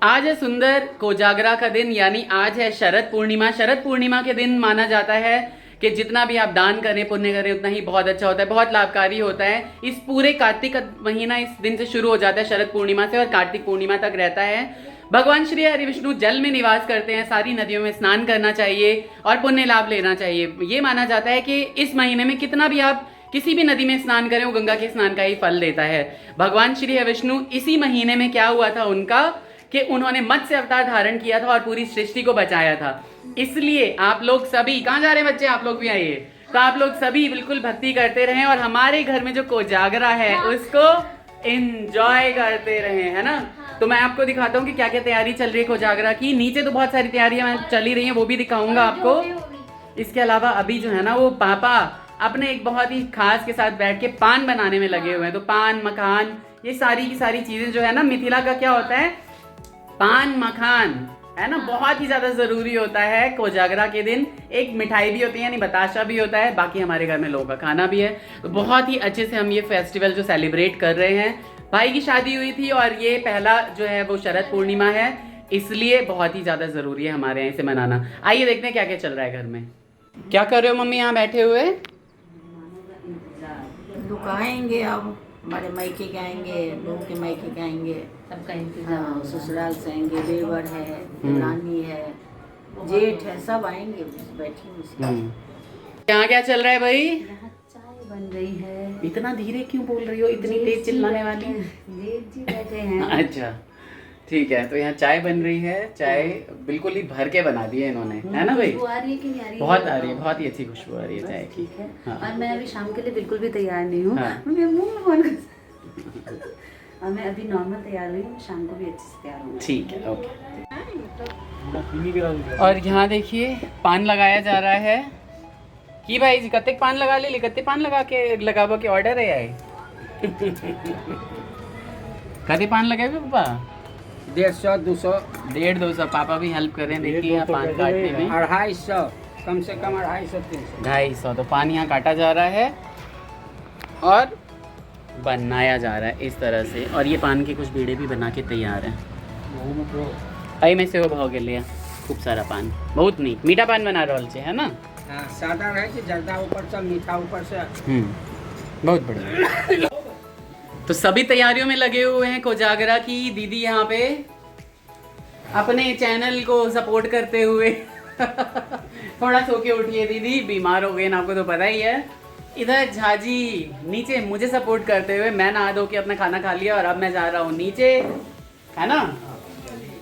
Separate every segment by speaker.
Speaker 1: आज है सुंदर कोजागरा का दिन, यानी आज है शरद पूर्णिमा। शरद पूर्णिमा के दिन माना जाता है कि जितना भी आप दान करें पुण्य करें उतना ही बहुत अच्छा होता है, बहुत लाभकारी होता है। इस पूरे कार्तिक महीना इस दिन से शुरू हो जाता है, शरद पूर्णिमा से, और कार्तिक पूर्णिमा तक रहता है। भगवान श्री हरि विष्णु जल में निवास करते हैं, सारी नदियों में स्नान करना चाहिए और पुण्य लाभ लेना चाहिए। ये माना जाता है कि इस महीने में कितना भी आप किसी भी नदी में स्नान करें वो गंगा के स्नान का ही फल देता है। भगवान श्री हरि विष्णु इसी महीने में क्या हुआ था उनका कि उन्होंने मत्स्य अवतार धारण किया था और पूरी सृष्टि को बचाया था। इसलिए आप लोग सभी, कहाँ जा रहे हैं बच्चे, आप लोग भी आइए, तो आप लोग सभी बिल्कुल भक्ति करते रहें और हमारे घर में जो कोजागरा है उसको एंजॉय करते रहें, है ना। तो मैं आपको दिखाता हूँ कि क्या क्या तैयारी चल रही है कोजागरा की। नीचे तो बहुत सारी तैयारियां चल ही रही हैं, वो भी दिखाऊंगा आपको। इसके अलावा अभी जो है ना वो पापा अपने एक बहुत ही खास के साथ बैठ के पान बनाने में लगे हुए हैं। तो पान मखान ये सारी की सारी चीजें जो है ना, मिथिला का क्या होता है, पान मखान है ना, बहुत ही ज्यादा जरूरी होता है कोजागरा के दिन। एक मिठाई भी होती है यानी बताशा भी होता है, बाकी हमारे घर में लोगों का खाना भी है। तो बहुत ही अच्छे से हम ये फेस्टिवल जो सेलिब्रेट कर रहे हैं। भाई की शादी हुई थी और ये पहला जो है वो शरद पूर्णिमा है, इसलिए बहुत ही ज्यादा जरूरी है हमारे यहाँ इसे मनाना। आइए देखते हैं क्या क्या चल रहा है घर में। क्या कर रहे हो मम्मी यहाँ बैठे हुए?
Speaker 2: दुखाएंगे, अब हमारे मायके के आएंगे, बहू के मायके के आएंगे,
Speaker 3: सबका इंतजाम।
Speaker 2: हाँ, ससुराल से आएंगे, देवर है, रानी है, जेठ है, सब आएंगे। बैठी हूँ।
Speaker 1: यहाँ क्या चल रहा है भाई?
Speaker 3: यहाँ चाय बन रही है।
Speaker 1: इतना धीरे क्यों बोल रही हो, इतनी तेज चिल्लाने वाली?
Speaker 3: जेठ जी बैठे हैं।
Speaker 1: अच्छा ठीक है, तो यहाँ चाय बन रही है। चाय बिल्कुल ही भर के बना दी है इन्होंने, है ना भाई?
Speaker 3: खुशबू आ रही है कि नहीं आ रही है?
Speaker 1: बहुत आ रही है, बहुत ही अच्छी खुशबू आ रही है चाय की।
Speaker 3: ठीक है।
Speaker 1: हाँ।
Speaker 3: और मैं अभी शाम के लिए बिल्कुल भी तैयार नहीं हूँ।
Speaker 1: हाँ।
Speaker 3: मैं मुंह में फोन कर और मैं अभी नॉर्मल तैयार हुई हूँ, शाम को भी अच्छे से तैयार हूँ।
Speaker 1: ठीक है, ओके। और यहाँ देखिए पान लगाया जा रहा है कि भाई जी कत्ते पान लगा ले, कत्ते पान लगाबो के ऑर्डर है आए कत्ते पान लगे पापा?
Speaker 4: 150 200
Speaker 1: 150-200। पापा भी हेल्प कर रहे हैं, देखिए यहाँ पान काटने में।
Speaker 4: 250 कम से कम 250 300
Speaker 1: 250। तो पान यहाँ काटा जा रहा है और बनाया जा रहा है इस तरह से। और ये पान के कुछ बीड़े भी बना के तैयार हैं। आई में से वो भाव के लिए खूब सारा पान, बहुत नहीं मीठा पान बना रहा है ना।
Speaker 4: हाँ, सादा रहे जर्दा ऊपर से, मीठा ऊपर से।
Speaker 1: बहुत बढ़िया। तो सभी तैयारियों में लगे हुए हैं कोजागरा की। दीदी यहाँ पे अपने चैनल को सपोर्ट करते हुए थोड़ा सो के उठी है दीदी, बीमार हो गए ना, आपको तो पता ही है। इधर झाजी नीचे मुझे सपोर्ट करते हुए, मैं नहा धो के अपना खाना खा लिया और अब मैं जा रहा हूँ नीचे, है ना।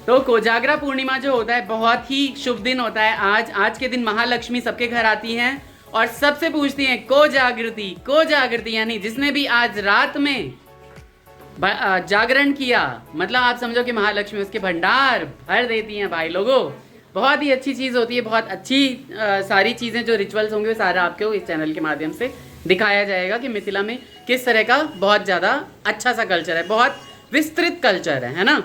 Speaker 1: तो कोजागरा पूर्णिमा जो होता है बहुत ही शुभ दिन होता है। आज के दिन महालक्ष्मी सबके घर आती हैं और सबसे पूछती हैं कोजागृति कोजागृति, यानी जिसने भी आज रात में जागरण किया, मतलब आप समझो कि महालक्ष्मी उसके भंडार भर देती हैं भाई लोगों। बहुत ही अच्छी चीज़ होती है, बहुत अच्छी सारी चीज़ें जो रिचुअल्स होंगे वो सारा आपको इस चैनल के माध्यम से दिखाया जाएगा कि मिथिला में किस तरह का बहुत ज़्यादा अच्छा सा कल्चर है, बहुत विस्तृत कल्चर है ना।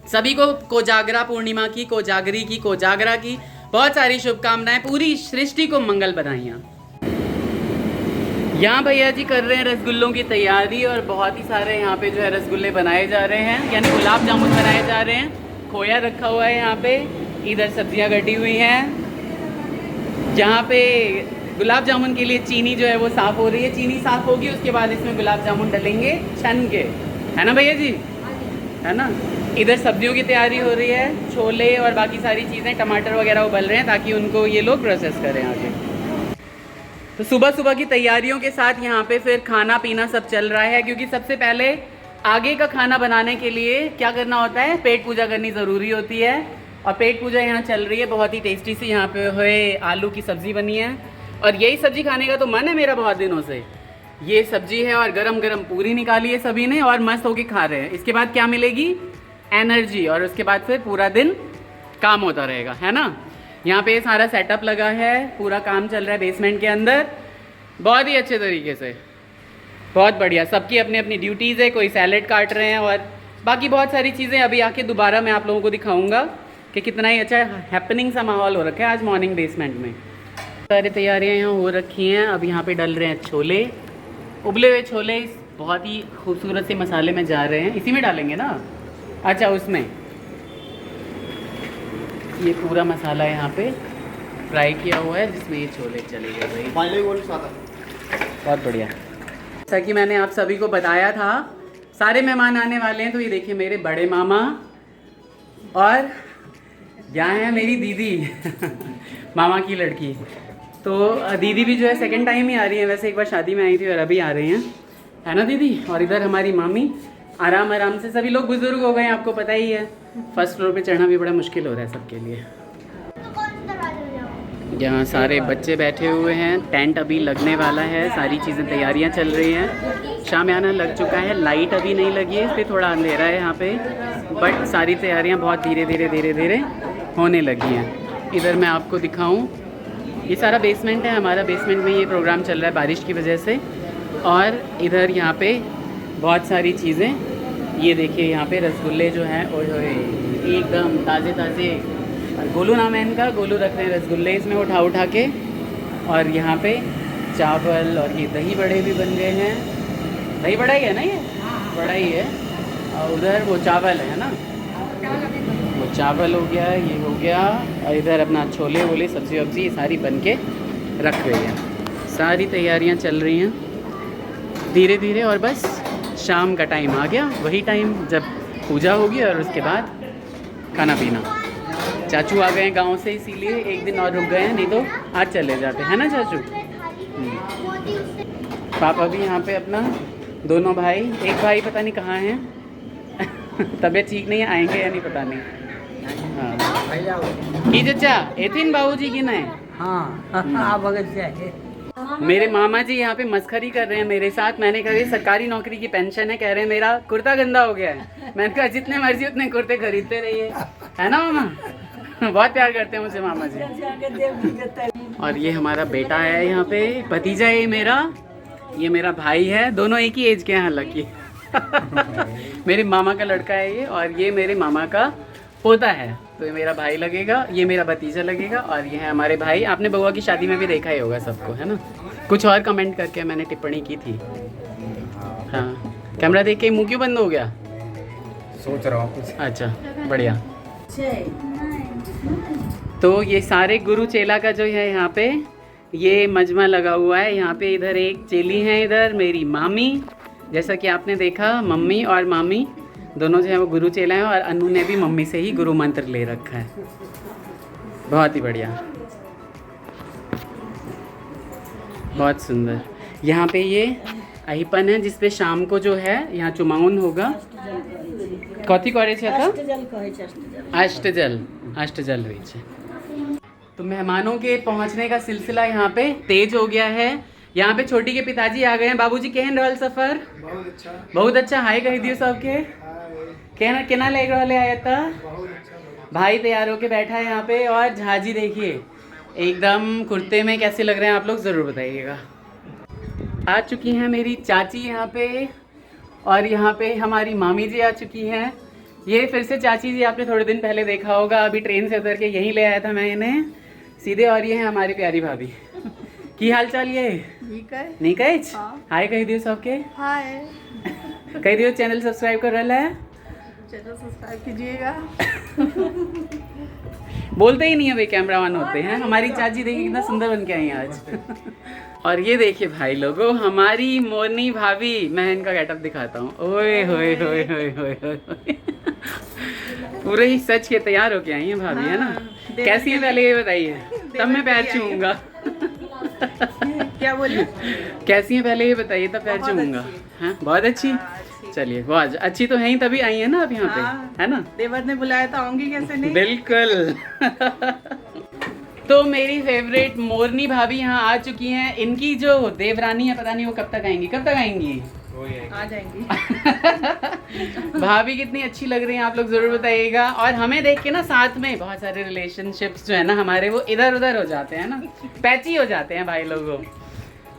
Speaker 1: सभी को कोजागरा पूर्णिमा की, कोजागरी की, कोजागरा की बहुत सारी शुभकामनाएं, पूरी सृष्टि को मंगल बधाइयाँ। यहाँ भैया जी कर रहे हैं रसगुल्लों की तैयारी और बहुत ही सारे यहाँ पे जो है रसगुल्ले बनाए जा रहे हैं, यानी गुलाब जामुन बनाए जा रहे हैं। खोया रखा हुआ है यहाँ पे, इधर सब्जियाँ कटी हुई हैं। यहाँ पे गुलाब जामुन के लिए चीनी जो है वो साफ़ हो रही है, चीनी साफ़ होगी उसके बाद इसमें गुलाब जामुन डलेंगे छन के, है ना भैया जी, है ना। इधर सब्जियों की तैयारी हो रही है, छोले और बाकी सारी चीज़ें, टमाटर वगैरह उबल रहे हैं ताकि उनको ये लोग प्रोसेस करें आगे। तो सुबह सुबह की तैयारियों के साथ यहाँ पे फिर खाना पीना सब चल रहा है, क्योंकि सबसे पहले आगे का खाना बनाने के लिए क्या करना होता है, पेट पूजा करनी ज़रूरी होती है। और पेट पूजा यहाँ चल रही है, बहुत ही टेस्टी सी यहाँ पे हुए आलू की सब्ज़ी बनी है और यही सब्ज़ी खाने का तो मन है मेरा बहुत दिनों से। ये सब्ज़ी है और गरम गरम पूरी निकाली है सभी ने और मस्त होके खा रहे हैं। इसके बाद क्या मिलेगी, एनर्जी, और उसके बाद फिर पूरा दिन काम होता रहेगा, है ना। यहाँ पे सारा सेटअप लगा है, पूरा काम चल रहा है बेसमेंट के अंदर बहुत ही अच्छे तरीके से, बहुत बढ़िया। सबकी अपनी अपनी ड्यूटीज़ है, कोई सैलेड काट रहे हैं और बाकी बहुत सारी चीज़ें। अभी आके दोबारा मैं आप लोगों को दिखाऊंगा कि कितना ही अच्छा हैपनिंग सा माहौल हो रखा है आज मॉर्निंग बेसमेंट में। सारी तैयारियाँ यहाँ हो रखी हैं। अब यहाँ पे डल रहे हैं छोले, उबले हुए छोले बहुत ही खूबसूरत से मसाले में जा रहे हैं। इसी में डालेंगे ना, अच्छा उसमें ये पूरा मसाला यहाँ पे फ्राई किया हुआ है जिसमें ये छोले चले गए भाई। बहुत बढ़िया। जैसा कि मैंने आप सभी को बताया था सारे मेहमान आने वाले हैं, तो ये देखिए मेरे बड़े मामा और यहाँ है मेरी दीदी मामा की लड़की। तो दीदी भी जो है सेकंड टाइम ही आ रही है, वैसे एक बार शादी में आई थी और अभी आ रही हैं, है ना दीदी। और इधर हमारी मामी आराम आराम से, सभी लोग बुजुर्ग हो गए हैं आपको पता ही है, फर्स्ट फ्लोर पे चढ़ना भी बड़ा मुश्किल हो रहा है सबके लिए। यहाँ सारे बच्चे बैठे हुए हैं, टेंट अभी लगने वाला है, सारी चीज़ें तैयारियाँ चल रही हैं। शामियाना लग चुका है, लाइट अभी नहीं लगी है इसलिए थोड़ा अंधेरा है यहाँ पे, बट सारी तैयारियाँ बहुत धीरे धीरे होने लगी हैं। इधर मैं आपको दिखाऊं, ये सारा बेसमेंट है हमारा, बेसमेंट में ये प्रोग्राम चल रहा है बारिश की वजह से। और इधर यहाँ पे बहुत सारी चीज़ें, ये देखिए यहाँ पे रसगुल्ले जो हैं ओए एकदम ताज़े ताज़े, गोलू नाम है इनका, गोलू रख रहे हैं रसगुल्ले इसमें उठा के। और यहाँ पे चावल और ये दही बड़े भी बन गए हैं, दही बड़ा ही है ना, ये बड़ा ही है। और उधर वो चावल है ना, वो चावल हो गया, ये हो गया। और इधर अपना छोले वोले सब्जी वब्जी ये सारी बन के रख गई है। सारी तैयारियाँ चल रही हैं धीरे धीरे, और बस शाम का टाइम आ गया, वही टाइम जब पूजा होगी और उसके बाद खाना पीना। चाचू आ गए हैं गांव से, इसीलिए एक दिन और रुक गए हैं, नहीं तो आज चले जाते हैं ना चाचू। पापा भी यहाँ पे अपना, दोनों भाई, एक भाई पता नहीं कहाँ हैं तबीयत ठीक नहीं है, आएंगे या नहीं पता नहीं। हाँ की चचा एथिन बाबूजी की नहीं।
Speaker 2: हाँ भगत जाए।
Speaker 1: मेरे मामा जी यहाँ पे मस्खरी कर रहे हैं मेरे साथ। मैंने कहा ये सरकारी नौकरी की पेंशन है, कह रहे हैं मेरा कुर्ता गंदा हो गया है। मैंने कहा जितने मर्जी उतने कुर्ते खरीदते रहिए, है ना मामा बहुत प्यार करते हैं मुझे मामा जी। और ये हमारा बेटा है यहाँ पे, भतीजा है मेरा, ये मेरा भाई है, दोनों एक ही एज के हैं हालांकि मेरे मामा का लड़का है ये, और ये मेरे मामा का पोता है, तो ये मेरा भाई लगेगा, ये मेरा भतीजा लगेगा। और ये है हमारे भाई, आपने बउआ की शादी में भी देखा ही होगा सबको, है ना। कुछ और कमेंट करके मैंने टिप्पणी की थी। हाँ कैमरा देख के मुंह क्यों बंद हो गया,
Speaker 5: सोच रहा हूँ कुछ।
Speaker 1: अच्छा बढ़िया। तो ये सारे गुरु चेला का जो है यहाँ पे ये मजमा लगा हुआ है यहाँ पे। इधर एक चेली है, इधर मेरी मामी, जैसा कि आपने देखा मम्मी और मामी दोनों जो है वो गुरु चेला हैं, और अनु ने भी मम्मी से ही गुरु मंत्र ले रखा है। बहुत ही बढ़िया, बहुत सुंदर। यहाँ पे ये अहिपन है जिसपे शाम को जो है यहाँ चुमाउन होगा। कथी करे छे तो अष्टजल हुई छे। तो मेहमानों के पहुँचने का सिलसिला यहाँ पे तेज हो गया है। यहाँ पे छोटी के पिताजी आ गए हैं। बाबूजी केहन रहल सफर? बहुत अच्छा। हाय कह दियो सबके। केना लग रहा है आया? भाई तैयार होके बैठा है यहाँ पे। और झाजी देखिए एकदम कुर्ते में, कैसे लग रहे हैं आप लोग ज़रूर बताइएगा। आ चुकी हैं मेरी चाची यहाँ पे, और यहाँ पे हमारी मामी जी आ चुकी हैं। ये फिर से चाची जी आपने थोड़े दिन पहले देखा होगा, अभी ट्रेन से उतर के यहीं ले आया था मैं इन्हें सीधे। और ये है हमारी प्यारी भाभी। की हाल चाल? ये ठीक है। हाय कह दियो सबके।
Speaker 6: हाय
Speaker 1: कह दियो चैनल सब्सक्राइब कर रहा है,
Speaker 6: चैनल सब्सक्राइब कीजिएगा।
Speaker 1: बोलते ही नहीं है भाई, कैमरा ऑन होते हैं। हमारी चाची देखिए कितना सुंदर बन के आई आज। और ये देखिए भाई लोगों, हमारी मोरनी भाभी। मैं इनका गेटअप दिखाता हूँ। ओए होए होए होए होए होए। पूरे ही सच के तैयार होके आई हैं भाभी, है ना। कैसी है पहले ये बताइए, तब मैं पैर छूऊंगा।
Speaker 6: क्या बोले?
Speaker 1: कैसी है पहले ये बताइए, तब पैर छूऊंगा। हाँ बहुत अच्छी। चलिए बहुत अच्छी तो है ही, तभी आई है ना अब यहाँ पे, है ना।
Speaker 6: देवर ने बुलाया तो आऊंगी कैसे नहीं।
Speaker 1: बिल्कुल। तो मेरी फेवरेट मोरनी भाभी यहाँ आ चुकी हैं। इनकी जो देवरानी है पता नहीं वो कब तक आएंगी, कब तक आएंगी?
Speaker 6: आ जाएंगी।
Speaker 1: भाभी कितनी अच्छी लग रही हैं आप लोग जरूर बताइएगा। और हमें देख के ना साथ में बहुत सारे रिलेशनशिप्स जो है ना हमारे, वो इधर उधर हो जाते हैं ना, पैची हो जाते हैं भाई लोगों।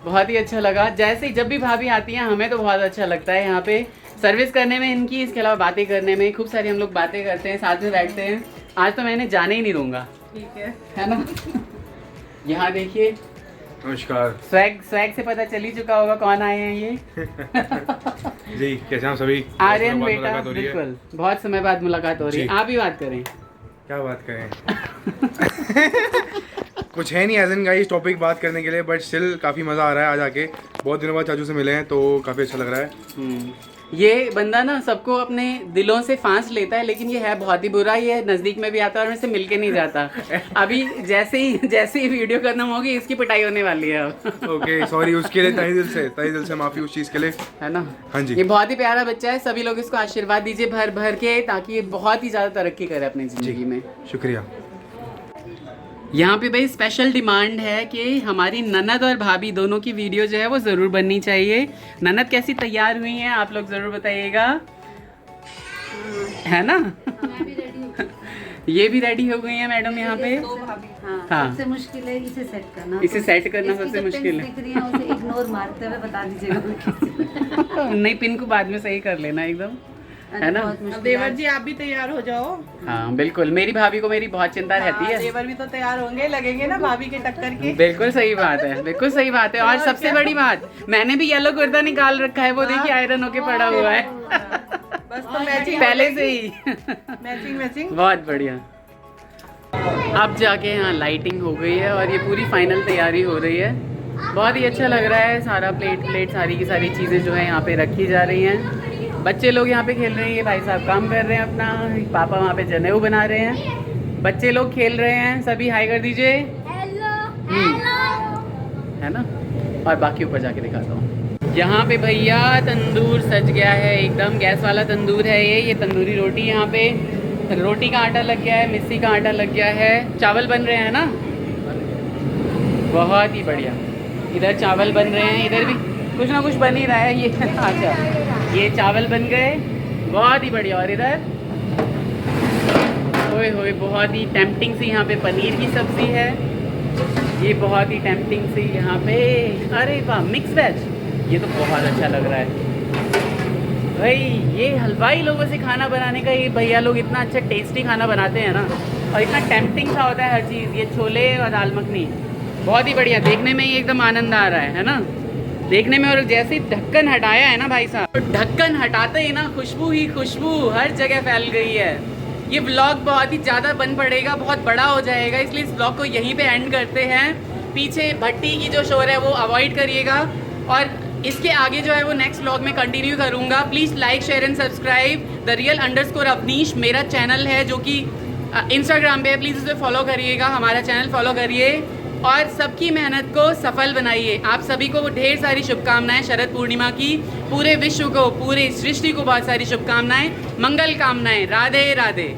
Speaker 1: बहुत ही अच्छा लगा। जैसे ही जब भी भाभी आती हैं हमें तो बहुत अच्छा लगता है यहाँ पे सर्विस करने में इनकी, इसके अलावा बातें करने में। खूब सारी हम लोग बातें करते हैं, साथ में बैठते हैं। आज तो मैं इन्हें जाने ही नहीं दूंगा,
Speaker 6: ठीक है
Speaker 1: ना। यहाँ देखिए,
Speaker 5: नमस्कार।
Speaker 1: स्वैग से पता चल ही चुका होगा कौन आए हैं ये।
Speaker 5: जी कैसे हैं आप सभी?
Speaker 1: आर्यन बेटा, बिल्कुल बहुत समय बाद मुलाकात हो रही है। आप ही बात करें।
Speaker 5: क्या बात करें कुछ है नहीं एज एन गाइस टॉपिक बात करने के लिए, बट स्टिल काफ़ी मज़ा आ रहा है आज आके। बहुत दिनों बाद चाचू से मिले हैं तो काफ़ी अच्छा लग रहा है।
Speaker 1: ये बंदा ना सबको अपने दिलों से फांस लेता है, लेकिन ये है बहुत ही बुरा। ये नज़दीक में भी आता है और मुझसे मिल के नहीं जाता। अभी जैसे ही वीडियो खत्म होगी इसकी पिटाई होने वाली है अब।
Speaker 5: ओके सॉरी उसके लिए तहे दिल से माफ़ी उस चीज़ के लिए,
Speaker 1: है ना।
Speaker 5: हाँ जी।
Speaker 1: ये बहुत ही प्यारा बच्चा है, सभी लोग इसको आशीर्वाद दीजिए भर भर के, ताकि ये बहुत ही ज़्यादा तरक्की करे अपनी ज़िंदगी में।
Speaker 5: शुक्रिया।
Speaker 1: यहाँ पे भाई स्पेशल डिमांड है कि हमारी ननद और भाभी दोनों की वीडियो जो है वो ज़रूर बननी चाहिए। ननद कैसी तैयार हुई हैं आप लोग ज़रूर बताइएगा, है ना। ये भी रेडी हो गई हैं मैडम यहाँ पे। हाँ।
Speaker 3: सबसे मुश्किल है इसे सेट करना।
Speaker 1: इसे सेट करना सबसे मुश्किल है।
Speaker 3: उसे इग्नोर मारते हुए बता दीजिएगा।
Speaker 1: नहीं, पिन को बाद में सही कर लेना एकदम, है ना।
Speaker 6: अब देवर जी आप भी तैयार हो जाओ।
Speaker 1: हाँ बिल्कुल, मेरी भाभी को मेरी बहुत चिंता रहती
Speaker 6: हाँ,
Speaker 1: है।
Speaker 6: देवर भी तो तैयार होंगे, लगेंगे ना भाभी के टक्कर के।
Speaker 1: बिल्कुल सही बात है, बिल्कुल सही बात है। और सबसे बड़ी बात, मैंने भी येलो कुर्ता निकाल रखा है, वो देखिए आयरन होके पड़ा हुआ है
Speaker 6: बस तो मैचिंग
Speaker 1: पहले से ही।
Speaker 6: मैचिंग
Speaker 1: बहुत बढ़िया। अब जाके यहाँ लाइटिंग हो गई है और ये पूरी फाइनल तैयारी हो रही है। बहुत ही अच्छा लग रहा है। सारा प्लेट सारी की सारी चीज़ें जो है यहाँ पे रखी जा रही हैं। बच्चे लोग यहाँ पे खेल रहे हैं, ये भाई साहब काम कर रहे हैं अपना, पापा वहाँ पे जनेऊ बना रहे हैं, बच्चे लोग खेल रहे हैं। सभी हाई कर दीजिए। है ना। और बाकी ऊपर जाके दिखाता हूँ। यहाँ पे भैया तंदूर सज गया है एकदम, गैस वाला तंदूर है ये तंदूरी रोटी। यहाँ पे रोटी का आटा लग गया है, मिस्सी का आटा लग गया है, चावल बन रहे हैं ना, बहुत ही बढ़िया। इधर चावल बन रहे हैं, इधर भी कुछ ना कुछ बन ही रहा है। ये अच्छा, ये चावल बन गए, बहुत ही बढ़िया। और इधर ओए होए बहुत ही टेम्पटिंग सी यहाँ पे पनीर की सब्जी है। ये बहुत ही टेम्पटिंग सी यहाँ पे, अरे वाह मिक्स वेज, ये तो बहुत अच्छा लग रहा है भाई। ये हलवाई लोगों से खाना बनाने का, ये भैया लोग इतना अच्छा टेस्टी खाना बनाते हैं ना, और इतना टेम्पटिंग सा होता है हर चीज़। ये छोले और दाल मखनी बहुत ही बढ़िया, देखने में ही एकदम आनंद आ रहा है ना, देखने में। और जैसे ही ढक्कन हटाया है ना भाई साहब, तो ढक्कन हटाते ही ना खुशबू ही खुशबू हर जगह फैल गई है। ये व्लॉग बहुत ही ज़्यादा बन पड़ेगा, बहुत बड़ा हो जाएगा, इसलिए इस व्लॉग को यहीं पे एंड करते हैं। पीछे भट्टी की जो शोर है वो अवॉइड करिएगा, और इसके आगे जो है वो नेक्स्ट व्लॉग में कंटिन्यू करूँगा। Please like share and subscribe. The real underscore Avneesh मेरा चैनल है जो कि इंस्टाग्राम पे है, प्लीज़ उसे फॉलो करिएगा, हमारा चैनल फॉलो करिए और सबकी मेहनत को सफल बनाइए। आप सभी को ढेर सारी शुभकामनाएं शरद पूर्णिमा की, पूरे विश्व को, पूरे सृष्टि को बहुत सारी शुभकामनाएं, मंगल कामनाएं। राधे राधे।